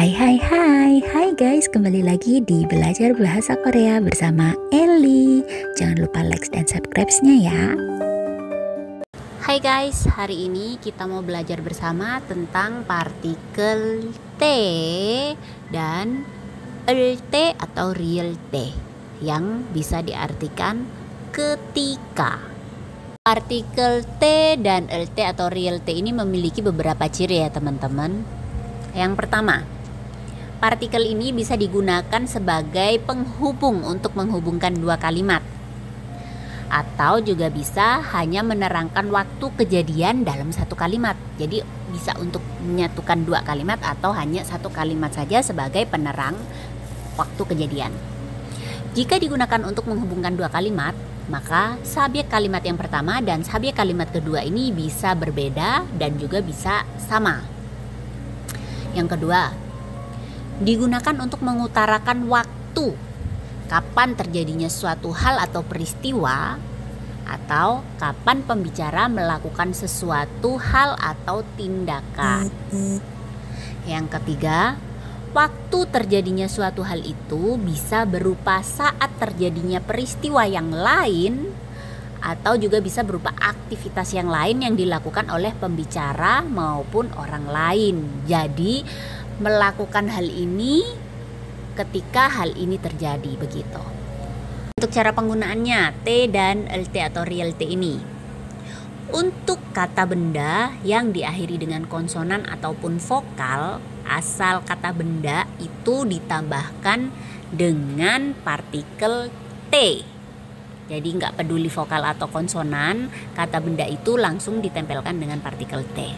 Hai guys, kembali lagi di Belajar Bahasa Korea bersama Ellie. Jangan lupa like dan subscribe-nya ya. Hai guys, hari ini kita mau belajar bersama tentang partikel T dan rt atau real T yang bisa diartikan ketika. Partikel T dan rt atau real T ini memiliki beberapa ciri ya teman-teman. Yang pertama, partikel ini bisa digunakan sebagai penghubung untuk menghubungkan dua kalimat, atau juga bisa hanya menerangkan waktu kejadian dalam satu kalimat. Jadi bisa untuk menyatukan dua kalimat atau hanya satu kalimat saja sebagai penerang waktu kejadian. Jika digunakan untuk menghubungkan dua kalimat, maka subjek kalimat yang pertama dan subjek kalimat kedua ini bisa berbeda dan juga bisa sama. Yang kedua, digunakan untuk mengutarakan waktu, kapan terjadinya suatu hal atau peristiwa, atau kapan pembicara melakukan sesuatu hal atau tindakan. Yang ketiga, waktu terjadinya suatu hal itu bisa berupa saat terjadinya peristiwa yang lain, atau juga bisa berupa aktivitas yang lain yang dilakukan oleh pembicara maupun orang lain. Jadi melakukan hal ini ketika hal ini terjadi, begitu. Untuk cara penggunaannya T dan lt atau real T ini, untuk kata benda yang diakhiri dengan konsonan ataupun vokal, asal kata benda itu ditambahkan dengan partikel T. Jadi nggak peduli vokal atau konsonan, kata benda itu langsung ditempelkan dengan partikel T.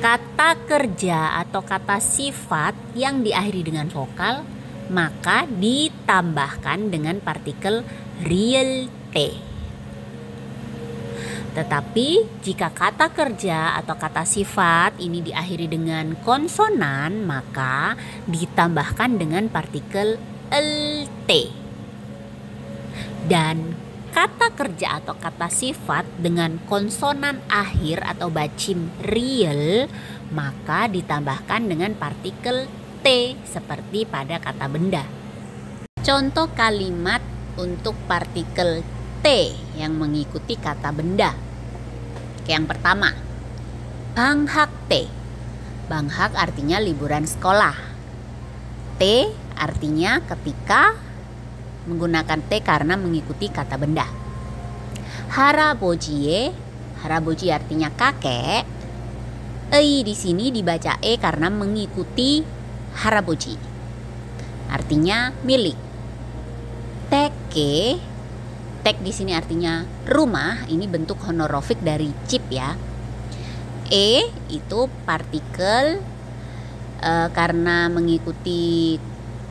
Kata kerja atau kata sifat yang diakhiri dengan vokal, maka ditambahkan dengan partikel real T. Tetapi jika kata kerja atau kata sifat ini diakhiri dengan konsonan, maka ditambahkan dengan partikel lt. Dan kata kerja atau kata sifat dengan konsonan akhir atau bacim real, maka ditambahkan dengan partikel T seperti pada kata benda. Contoh kalimat untuk partikel T yang mengikuti kata benda. Yang pertama, banghak T. Banghak artinya liburan sekolah. T artinya ketika, menggunakan T karena mengikuti kata benda. Harabojie, haraboji artinya kakek. Ei di sini dibaca E karena mengikuti haraboji. Artinya milik. Teke, tek di sini artinya rumah, ini bentuk honorofik dari chip ya. E itu partikel karena mengikuti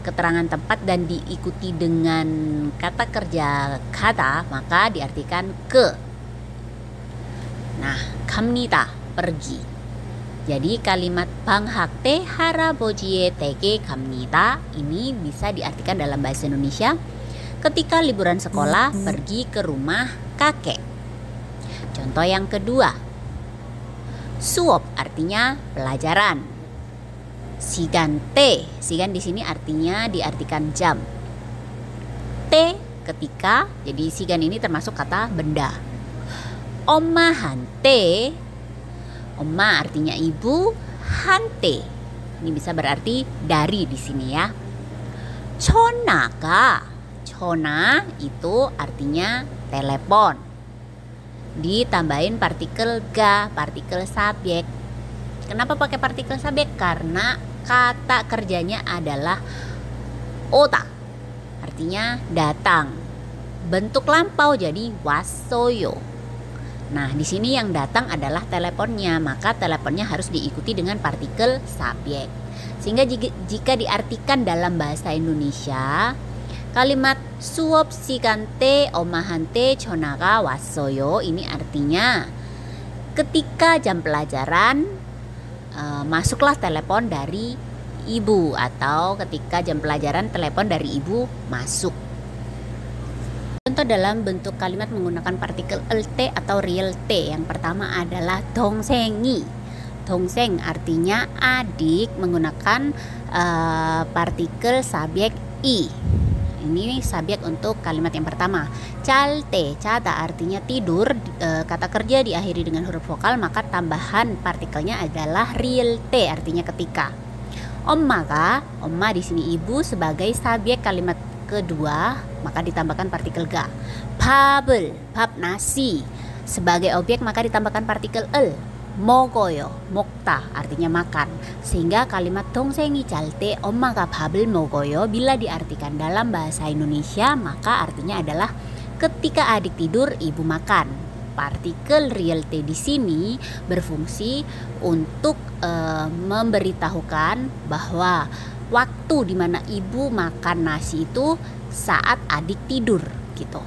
keterangan tempat dan diikuti dengan kata kerja kata, maka diartikan ke. Nah, kamnita, pergi. Jadi kalimat banghak te harabojie tege kamnita ini bisa diartikan dalam bahasa Indonesia ketika liburan sekolah pergi ke rumah kakek. Contoh yang kedua, suop artinya pelajaran. Sigan T, sigan di sini artinya diartikan jam. T ketika, jadi sigan ini termasuk kata benda. Omahan T, oma artinya ibu, hante ini bisa berarti dari di sini ya. Chonaga, chona itu artinya telepon. Ditambahin partikel ga, partikel subjek. Kenapa pakai partikel subjek? Karena kata kerjanya adalah ota, artinya datang. Bentuk lampau jadi wasoyo. Nah, di sini yang datang adalah teleponnya, maka teleponnya harus diikuti dengan partikel subjek. Sehingga jika diartikan dalam bahasa Indonesia, kalimat suop sikante omahante chonaga wasoyo ini artinya ketika jam pelajaran masuklah telepon dari ibu, atau ketika jam pelajaran telepon dari ibu masuk. Contoh dalam bentuk kalimat menggunakan partikel lt atau real T. Yang pertama adalah dongsengi. Dongseng artinya adik menggunakan partikel subjek i. Ini subjek untuk kalimat yang pertama. Chalte, chata artinya tidur. Kata kerja diakhiri dengan huruf vokal, maka tambahan partikelnya adalah real te artinya ketika. Ommaga, omma di sini ibu sebagai subjek kalimat kedua, maka ditambahkan partikel ga. Babel, bab nasi sebagai objek maka ditambahkan partikel el. Mogoyo, mokta artinya makan. Sehingga kalimat dongsengi chalte ommaga babel mogoyo bila diartikan dalam bahasa Indonesia maka artinya adalah ketika adik tidur ibu makan. Partikel real te di sini berfungsi untuk memberitahukan bahwa waktu di mana ibu makan nasi itu saat adik tidur gitu.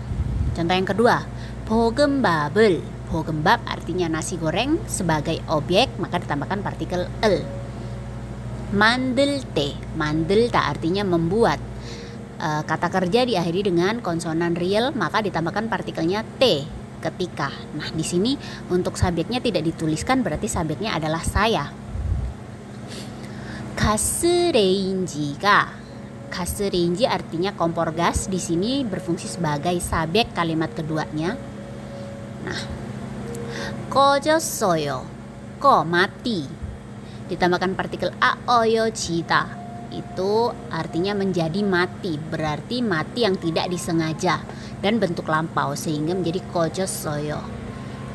Contoh yang kedua, bogembabel. Bogembab artinya nasi goreng sebagai objek maka ditambahkan partikel el. Mandelte, mandelta artinya membuat. Kata kerja diakhiri dengan konsonan real maka ditambahkan partikelnya t ketika. Nah, di sini untuk subjeknya tidak dituliskan berarti subjeknya adalah saya. Gassreinjiga. Gassreinji artinya kompor gas, di sini berfungsi sebagai subjek kalimat keduanya. Nah, 꺼졌어요. Ko mati. Ditambahkan partikel aoyo cita. Itu artinya menjadi mati, berarti mati yang tidak disengaja dan bentuk lampau sehingga menjadi 꺼졌어요.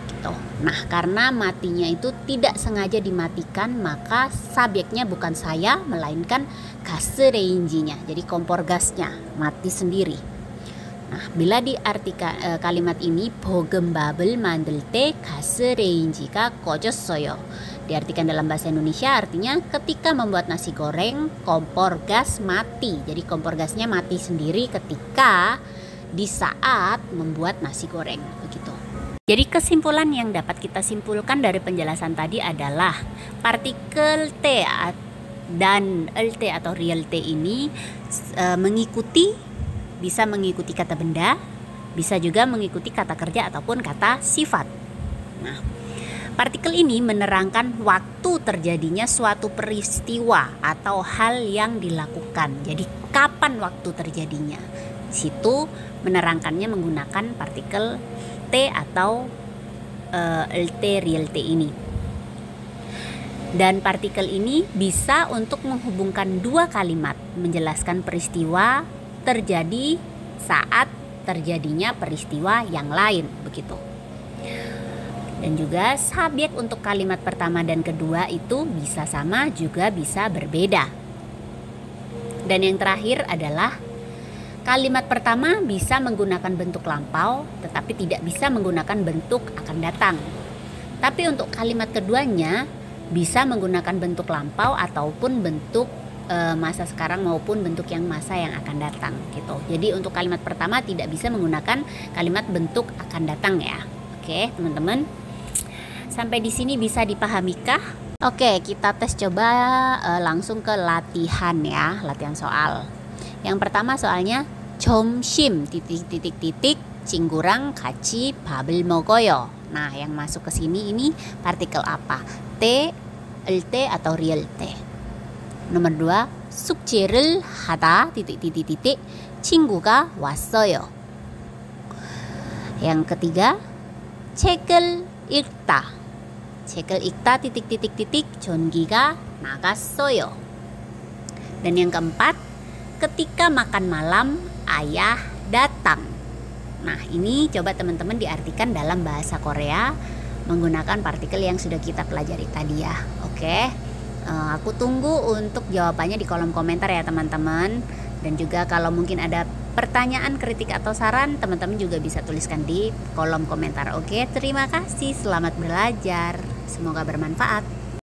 Gitu. Nah, karena matinya itu tidak sengaja dimatikan, maka subjeknya bukan saya melainkan gassreinjinya. Jadi kompor gasnya mati sendiri. Nah, bila diartikan kalimat ini bogembabel mandelte gassreinji가 꺼졌어요. Diartikan dalam bahasa Indonesia artinya ketika membuat nasi goreng kompor gas mati. Jadi kompor gasnya mati sendiri ketika di saat membuat nasi goreng begitu. Jadi kesimpulan yang dapat kita simpulkan dari penjelasan tadi adalah partikel T dan LT atau real T ini bisa mengikuti kata benda, bisa juga mengikuti kata kerja ataupun kata sifat. Nah, partikel ini menerangkan waktu terjadinya suatu peristiwa atau hal yang dilakukan. Jadi kapan waktu terjadinya? Di situ menerangkannya menggunakan partikel T atau LT real T ini. Dan partikel ini bisa untuk menghubungkan dua kalimat, menjelaskan peristiwa terjadi saat terjadinya peristiwa yang lain begitu. Dan juga subjek untuk kalimat pertama dan kedua itu bisa sama juga bisa berbeda. Dan yang terakhir adalah kalimat pertama bisa menggunakan bentuk lampau tetapi tidak bisa menggunakan bentuk akan datang. Tapi untuk kalimat keduanya bisa menggunakan bentuk lampau ataupun bentuk masa sekarang maupun bentuk yang masa yang akan datang gitu. Jadi untuk kalimat pertama tidak bisa menggunakan kalimat bentuk akan datang ya. Oke, teman-teman. Sampai di sini bisa dipahamikah? Oke, kita tes coba langsung ke latihan ya, latihan soal. Yang pertama soalnya 점심 titik 친구랑 같이 밥을 먹어요. Nah, yang masuk ke sini ini partikel apa? T, LT atau real T. Nomor 2, 숙제를 하다 친구가 왔어요. Yang ketiga, 책을 읽다 전기가 나갔어요. Dan yang keempat, ketika makan malam ayah datang. Nah, ini coba teman-teman diartikan dalam bahasa Korea menggunakan partikel yang sudah kita pelajari tadi ya. Oke. Aku tunggu untuk jawabannya di kolom komentar ya teman-teman. Dan juga kalau mungkin ada pertanyaan, kritik atau saran, teman-teman juga bisa tuliskan di kolom komentar. Oke, terima kasih. Selamat belajar. Semoga bermanfaat.